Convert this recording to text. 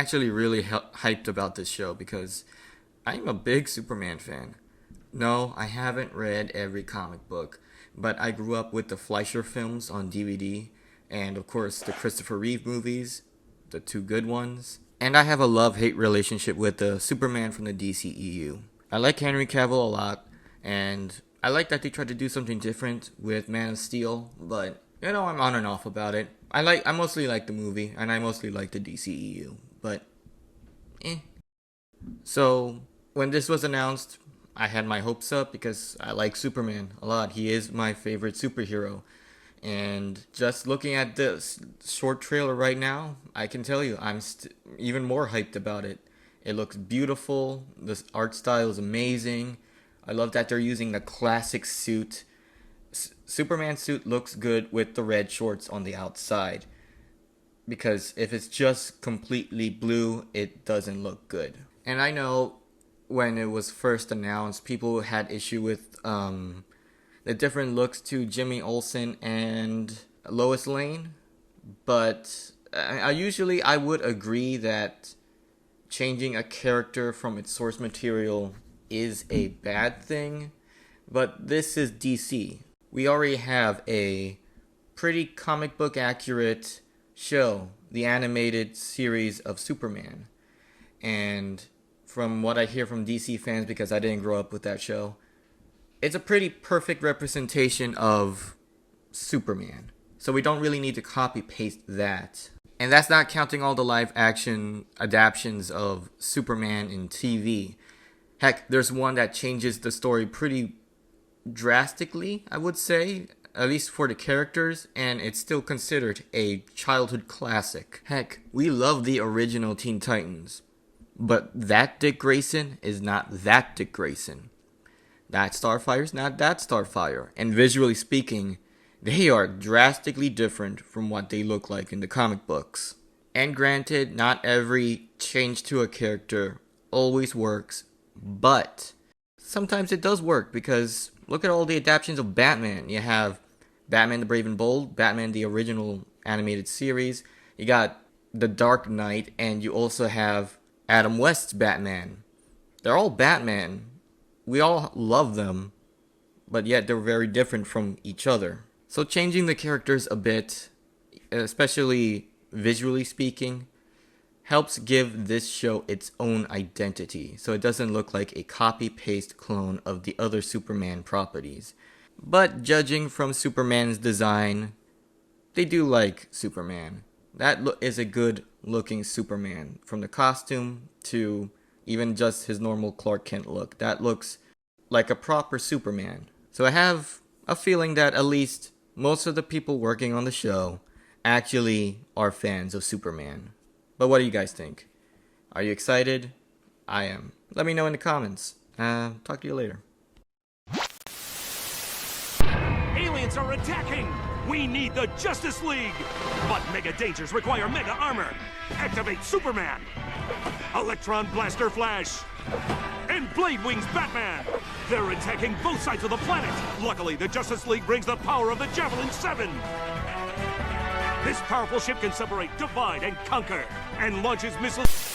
actually really hyped about this show because I'm a big Superman fan. No, I haven't read every comic book, but I grew up with the Fleischer films on DVD, and of course the Christopher Reeve movies, the two good ones. And I have a love-hate relationship with the Superman from the DCEU. I like Henry Cavill a lot, and I like that they tried to do something different with Man of Steel, but I'm on and off about it. I mostly like the movie, and I mostly like the DCEU, but So, when this was announced, I had my hopes up because I like Superman a lot. He is my favorite superhero. And just looking at this short trailer right now, I can tell you I'm even more hyped about it. It looks beautiful. The art style is amazing. I love that they're using the classic suit. Superman suit looks good with the red shorts on the outside. Because if it's just completely blue, it doesn't look good. And I know when it was first announced, people had issue with the different looks to Jimmy Olsen and Lois Lane. But I would agree that changing a character from its source material is a bad thing. But this is DC. We already have a pretty comic book accurate show, the animated series of Superman. And from what I hear from DC fans, because I didn't grow up with that show, it's a pretty perfect representation of Superman. So we don't really need to copy paste that. And that's not counting all the live action adaptations of Superman in TV. Heck, there's one that changes the story pretty drastically, I would say, at least for the characters, and it's still considered a childhood classic. Heck, we love the original Teen Titans, but that Dick Grayson is not that Dick Grayson. That Starfire's not that Starfire, and visually speaking, they are drastically different from what they look like in the comic books. And granted, not every change to a character always works, but sometimes it does work, because look at all the adaptations of Batman. You have Batman the Brave and Bold, Batman the original animated series, you got The Dark Knight, and you also have Adam West's Batman. They're all Batman. We all love them, but yet they're very different from each other. So changing the characters a bit, especially visually speaking, helps give this show its own identity, so it doesn't look like a copy-paste clone of the other Superman properties. But judging from Superman's design, they do like Superman. That is a good looking Superman. From the costume to even just his normal Clark Kent look, that looks like a proper Superman. So I have a feeling that at least most of the people working on the show actually are fans of Superman. But what do you guys think? Are you excited? I am. Let me know in the comments. Talk to you later. Aliens are attacking! We need the Justice League! But mega dangers require mega armor! Activate Superman! Electron Blaster Flash! And Blade Wings Batman! They're attacking both sides of the planet! Luckily, the Justice League brings the power of the Javelin 7! This powerful ship can separate, divide, and conquer, and launches missiles...